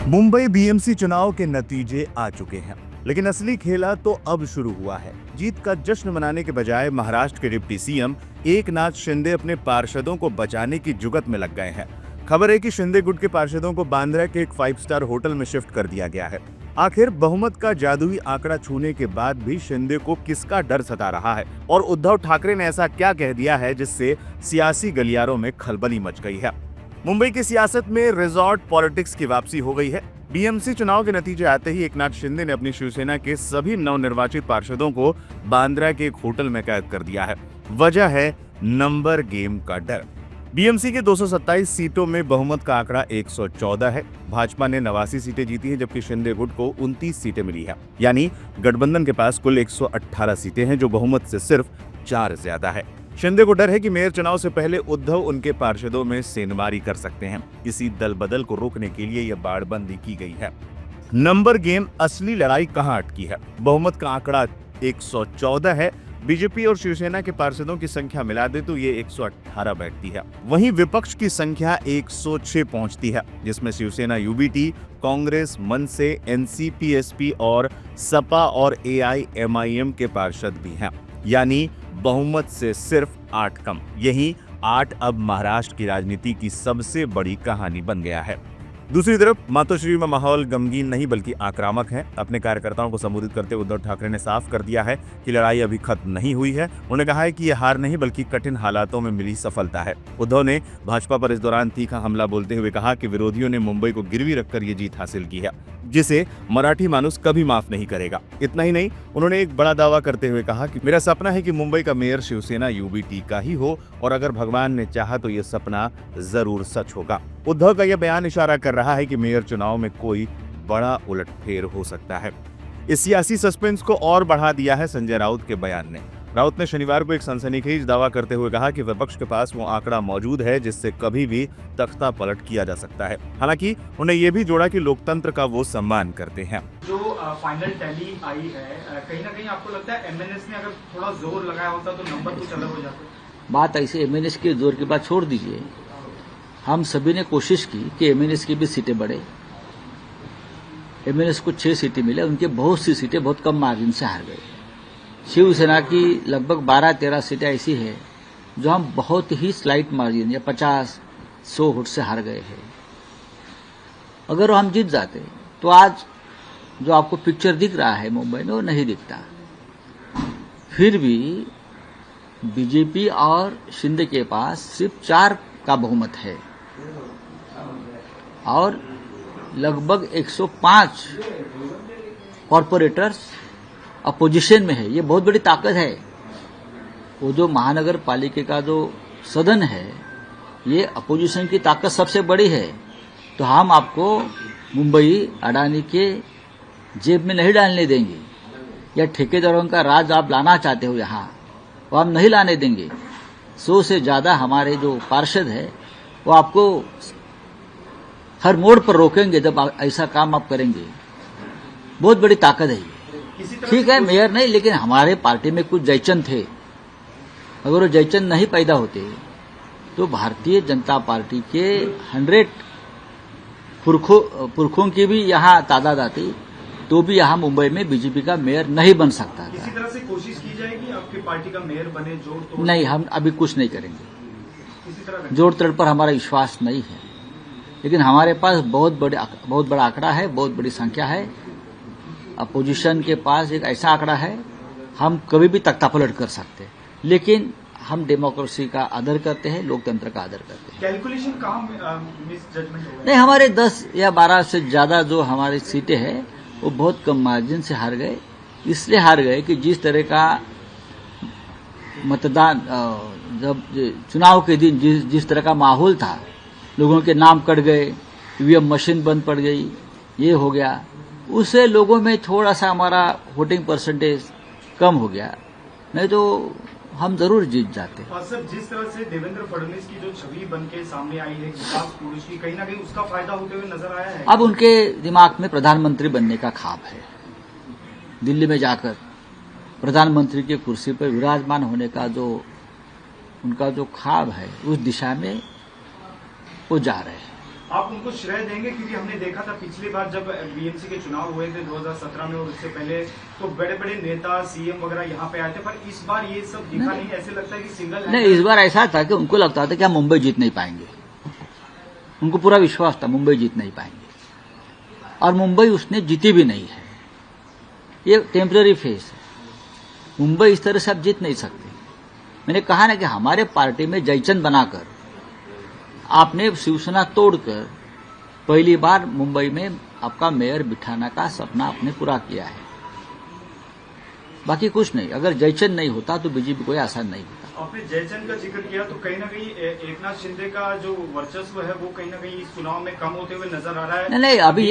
Mumbai BMC चुनाव के नतीजे आ चुके हैं, लेकिन असली खेला तो अब शुरू हुआ है। जीत का जश्न मनाने के बजाय महाराष्ट्र के डिप्टी सीएम एकनाथ शिंदे अपने पार्षदों को बचाने की जुगत में लग गए हैं। खबर है कि शिंदे गुट के पार्षदों को बांद्रा के एक 5 स्टार होटल में शिफ्ट कर दिया गया है। आखिर बहुमत का जादुई आंकड़ा छूने के बाद भी शिंदे को किसका डर सता रहा है और उद्धव ठाकरे ने ऐसा क्या कह दिया है जिससे सियासी गलियारों में खलबली मच गई है। मुंबई की सियासत में रिजॉर्ट पॉलिटिक्स की वापसी हो गई है। बीएमसी चुनाव के नतीजे आते ही एकनाथ शिंदे ने अपनी शिवसेना के सभी नवनिर्वाचित पार्षदों को बांद्रा के एक होटल में कैद कर दिया है। वजह है नंबर गेम का डर। बीएमसी के 227 सीटों में बहुमत का आंकड़ा 114 है। भाजपा ने 89 सीटें जीती हैं, जबकि शिंदे गुट को 29 सीटें मिली है। यानी गठबंधन के पास कुल 118 सीटें हैं, जो बहुमत से सिर्फ 4 ज्यादा है। शिंदे को डर है कि मेयर चुनाव से पहले उद्धव उनके पार्षदों में सेंधमारी कर सकते हैं। इसी दल बदल को रोकने के लिए यह बाड़बंदी की गई है। नंबर गेम असली लड़ाई कहां अटकी है? बहुमत का आंकड़ा 114 है। बीजेपी और शिवसेना के पार्षदों की संख्या मिला दे तो ये 118 बैठती है। वहीं विपक्ष की संख्या 106 पहुंचती है, जिसमें शिवसेना यूबीटी, कांग्रेस, मनसे, एनसीपी-एसपी और सपा और एआईएमआईएम के पार्षद भी हैं। यानी बहुमत से सिर्फ 8 कम। यही 8 अब महाराष्ट्र की राजनीति की सबसे बड़ी कहानी बन गया है। दूसरी तरफ मातोश्री में माहौल गमगीन नहीं बल्कि आक्रामक है। अपने कार्यकर्ताओं को संबोधित करते हुए उद्धव ठाकरे ने साफ कर दिया है कि लड़ाई अभी खत्म नहीं हुई है। उन्होंने कहा है कि यह हार नहीं बल्कि कठिन हालातों में मिली सफलता है। उद्धव ने भाजपा पर इस दौरान तीखा हमला बोलते हुए कहा कि विरोधियों ने मुंबई को गिरवी रखकर ये जीत हासिल की है, जिसे मराठी मानुस कभी माफ नहीं करेगा। इतना ही नहीं, उन्होंने एक बड़ा दावा करते हुए कहा कि मेरा सपना है कि मुंबई का मेयर शिवसेना यूबीटी का ही हो और अगर भगवान ने चाहा तो यह सपना जरूर सच होगा। उद्धव का यह बयान इशारा कर रहा है कि मेयर चुनाव में कोई बड़ा उलटफेर हो सकता है। इस सियासी सस्पेंस को और बढ़ा दिया है संजय राउत के बयान ने। राउत ने शनिवार को एक सनसनीखेज दावा करते हुए कहा कि विपक्ष के पास वो आंकड़ा मौजूद है जिससे कभी भी तख्ता पलट किया जा सकता है। हालांकि उन्हें यह भी जोड़ा कि लोकतंत्र का वो सम्मान करते हैं। जो फाइनल टैली आई है, कहीं ना कहीं आपको लगता है एमएनएस ने अगर थोड़ा जोर लगाया होता तो नंबर कुछ अलग हो जाता? बात ऐसे एमएनएस के जोर की बात छोड़ दीजिए। हम सभी ने कोशिश की कि एमएनएस की भी सीटें बढ़े। एमएनएस को 6 सीटें मिले, उनके बहुत सी सीटें बहुत कम मार्जिन से हार गए। शिवसेना की लगभग 12-13 सीटें ऐसी है जो हम बहुत ही स्लाइट मार्जिन या 50-100 वोट से हार गए हैं। अगर हम जीत जाते तो आज जो आपको पिक्चर दिख रहा है मुंबई में वो नहीं दिखता। फिर भी बीजेपी और शिंदे के पास सिर्फ 4 का बहुमत है और लगभग 105 कॉर्पोरेटर्स अपोजिशन में है। ये बहुत बड़ी ताकत है। वो जो महानगर पालिका का जो सदन है, ये अपोजिशन की ताकत सबसे बड़ी है। तो हम आपको मुंबई अडानी के जेब में नहीं डालने देंगे, या ठेकेदारों का राज आप लाना चाहते हो यहाँ, वो हम नहीं लाने देंगे। 100 से ज्यादा हमारे जो पार्षद है वो आपको हर मोड़ पर रोकेंगे जब ऐसा काम आप करेंगे। बहुत बड़ी ताकत है ये। ठीक है, मेयर नहीं, लेकिन हमारे पार्टी में कुछ जयचंद थे। अगर वो जयचंद नहीं पैदा होते तो भारतीय जनता पार्टी के 100 पुरखों की भी यहाँ तादाद आती तो भी यहाँ मुंबई में बीजेपी का मेयर नहीं बन सकता था। किसी तरह से कोशिश की जाएगी आपकी पार्टी का मेयर बने? जोड़ तोड़ नहीं, हम अभी कुछ नहीं करेंगे। किसी तरह जोड़ तोड़ पर हमारा विश्वास नहीं है, लेकिन हमारे पास बहुत बड़ा आंकड़ा है, बहुत बड़ी संख्या है। अपोजिशन के पास एक ऐसा आंकड़ा है, हम कभी भी तख्तापलट कर सकते हैं, लेकिन हम डेमोक्रेसी का आदर करते हैं, लोकतंत्र का आदर करते हैं। कैलकुलेशन कहाँ मिस जजमेंट हो गया? नहीं, हमारे 10 या 12 से ज्यादा जो हमारी सीटें हैं वो बहुत कम मार्जिन से हार गए। इसलिए हार गए कि जिस तरह का मतदान जब चुनाव के दिन जिस तरह का माहौल था, लोगों के नाम कट गए, ईवीएम मशीन बंद पड़ गई, ये हो गया, उससे लोगों में थोड़ा सा हमारा वोटिंग परसेंटेज कम हो गया। नहीं तो हम जरूर जीत जाते। और सर, जिस तरह से देवेंद्र फडणवीस की जो छवि बन के सामने आई है विकास पुरुष की, कहीं ना कहीं उसका फायदा होते हुए नजर आया है। अब उनके दिमाग में प्रधानमंत्री बनने का ख्वाब है। दिल्ली में जाकर प्रधानमंत्री की कुर्सी पर विराजमान होने का जो उनका जो ख्वाब है, उस दिशा में वो जा रहे हैं। आप उनको श्रेय देंगे? क्योंकि हमने देखा था पिछली बार जब बीएमसी के चुनाव हुए थे 2017 में और उससे पहले, तो बड़े बड़े नेता सीएम वगैरह यहाँ पे आए थे, पर इस बार ये सब दिखा नहीं। ऐसे लगता है कि सिंगल नहीं, इस बार ऐसा था कि उनको लगता था कि हम मुंबई जीत नहीं पाएंगे। उनको पूरा विश्वास था मुंबई जीत नहीं पाएंगे, और मुंबई उसने जीती भी नहीं है। ये टेम्पररी फेस है। मुंबई इस तरह से आप जीत नहीं सकते। मैंने कहा ना कि हमारे पार्टी में जयचंद बनाकर आपने शिवसेना तोड़कर पहली बार मुंबई में आपका मेयर बिठाने का सपना आपने पूरा किया है। बाकी कुछ नहीं। अगर जयचंद नहीं होता तो बीजेपी कोई आसान नहीं होता। आपने जयचंद का जिक्र किया तो कहीं ना कहीं एकनाथ शिंदे का जो वर्चस्व है वो कहीं ना कहीं इस चुनाव में कम होते हुए नजर आ रहा है। नहीं, अभी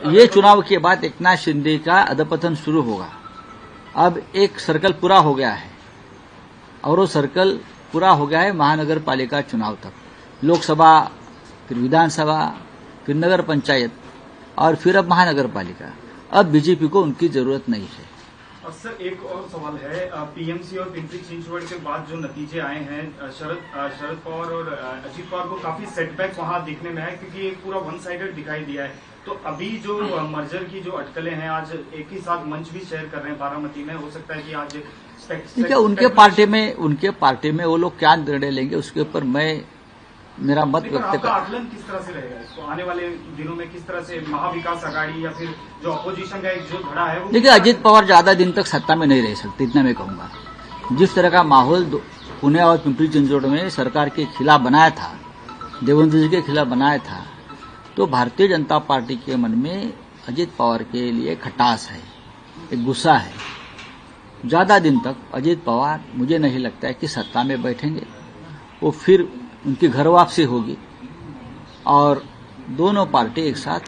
ये चुनाव के बाद एकनाथ शिंदे का अधपतन शुरू होगा। अब एक सर्कल पूरा हो गया है, और वो सर्कल पूरा हो गया है महानगर पालिका चुनाव तक। लोकसभा, फिर विधानसभा, फिर नगर पंचायत, और फिर अब महानगर पालिका। अब बीजेपी को उनकी जरूरत नहीं है। सर, एक और सवाल है। पीएमसी और पिंपरी चिंचवड के बाद जो नतीजे आए हैं, शरद पवार और अजीत पवार को काफी सेटबैक वहां दिखने में है, क्योंकि एक पूरा वन साइडेड दिखाई दिया है। तो अभी जो मर्जर की जो अटकलें हैं, आज एक ही साथ मंच भी शेयर कर रहे हैं बारामती में। हो सकता है कि आज ठीक है, उनके पार्टी में वो लोग क्या निर्णय लेंगे उसके ऊपर मेरा मत व्यक्त कर। आकलन किस तरह से रहेगा इसको आने वाले दिनों में? किस तरह से महाविकास आघाड़ी या फिर जो अपोजिशन का एक जो धड़ा है वो? देखिए, अजीत पवार ज्यादा दिन तक सत्ता में नहीं रह सकते, इतना मैं कहूंगा। जिस तरह का माहौल पुणे और पिंपरी चिंचवड में सरकार के खिलाफ बनाया था, देवेंद्र जी के खिलाफ बनाया था, तो भारतीय जनता पार्टी के मन में अजीत पवार के लिए खटास है, एक गुस्सा है। ज्यादा दिन तक अजीत पवार मुझे नहीं लगता है कि सत्ता में बैठेंगे। वो फिर उनकी घर वापसी होगी, और दोनों पार्टी एक साथ,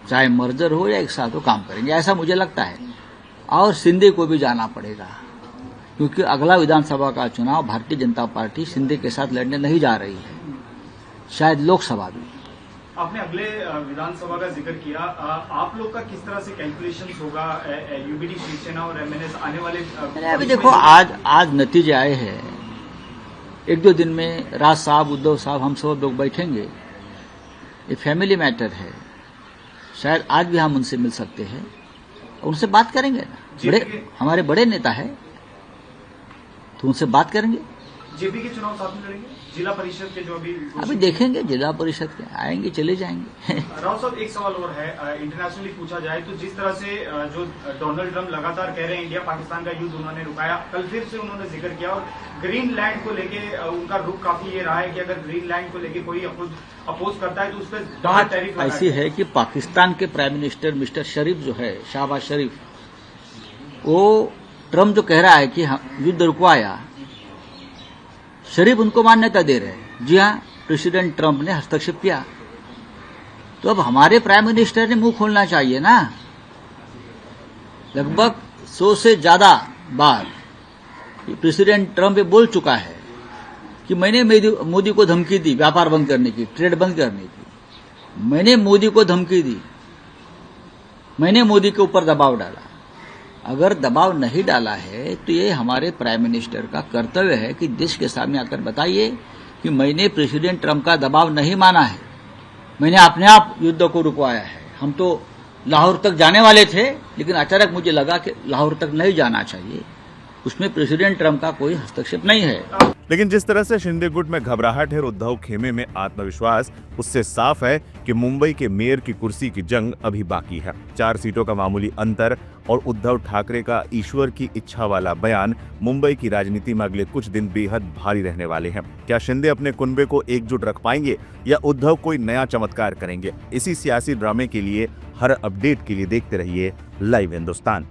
चाहे मर्जर हो या एक साथ वो काम करेंगे, ऐसा मुझे लगता है। और शिंदे को भी जाना पड़ेगा, क्योंकि अगला विधानसभा का चुनाव भारतीय जनता पार्टी शिंदे के साथ लड़ने नहीं जा रही है, शायद लोकसभा भी। आपने अगले विधानसभा का जिक्र किया। आप लोग का किस तरह से कैलकुलेशन होगा? यूबीडी, शिवसेना और एमएनएस आने वाले अभी देखो, आज नतीजे आए हैं। एक दो दिन में राज साहब, उद्धव साहब, हम सब लोग बैठेंगे। ये फैमिली मैटर है, शायद आज भी हम उनसे मिल सकते हैं, उनसे बात करेंगे ना। हमारे बड़े नेता है, तो उनसे बात करेंगे। जेपी के चुनाव साथ में लड़ेंगे? जिला परिषद के जो अभी देखेंगे, जिला परिषद के आएंगे चले जाएंगे। राव साहब, एक सवाल और है। इंटरनेशनली पूछा जाए तो जिस तरह से जो डोनाल्ड ट्रंप लगातार कह रहे हैं इंडिया पाकिस्तान का युद्ध उन्होंने रुकाया, कल फिर से उन्होंने जिक्र किया, और ग्रीनलैंड को लेके उनका रुख काफी ये रहा है कि अगर ग्रीनलैंड को लेके कोई अपोज करता है तो उस पर बात ऐसी है कि पाकिस्तान के प्राइम मिनिस्टर मिस्टर शरीफ जो है, शाहबाज शरीफ, वो ट्रंप जो कह रहा है कि युद्ध रुकवाया, शरीफ उनको मान्यता दे रहे हैं। जी हाँ, प्रेसिडेंट ट्रंप ने हस्तक्षेप किया, तो अब हमारे प्राइम मिनिस्टर ने मुंह खोलना चाहिए ना। लगभग 100 से ज्यादा बार प्रेसिडेंट ट्रंप ये बोल चुका है कि मैंने मोदी को धमकी दी व्यापार बंद करने की, ट्रेड बंद करने की। मैंने मोदी को धमकी दी, मैंने मोदी के ऊपर दबाव डाला। अगर दबाव नहीं डाला है तो ये हमारे प्राइम मिनिस्टर का कर्तव्य है कि देश के सामने आकर बताइए कि मैंने प्रेसिडेंट ट्रंप का दबाव नहीं माना है, मैंने अपने आप युद्ध को रुकवाया है। हम तो लाहौर तक जाने वाले थे, लेकिन अचानक मुझे लगा कि लाहौर तक नहीं जाना चाहिए, उसमें प्रेसिडेंट ट्रंप का कोई हस्तक्षेप नहीं है। लेकिन जिस तरह से शिंदे गुट में घबराहट है और उद्धव खेमे में आत्मविश्वास, उससे साफ है कि मुंबई के मेयर की कुर्सी की जंग अभी बाकी है। 4 सीटों का मामूली अंतर और उद्धव ठाकरे का ईश्वर की इच्छा वाला बयान मुंबई की राजनीति में अगले कुछ दिन बेहद भारी रहने वाले हैं। क्या शिंदे अपने कुनबे को एकजुट रख पाएंगे या उद्धव कोई नया चमत्कार करेंगे? इसी सियासी ड्रामे के लिए, हर अपडेट के लिए देखते रहिए लाइव हिंदुस्तान।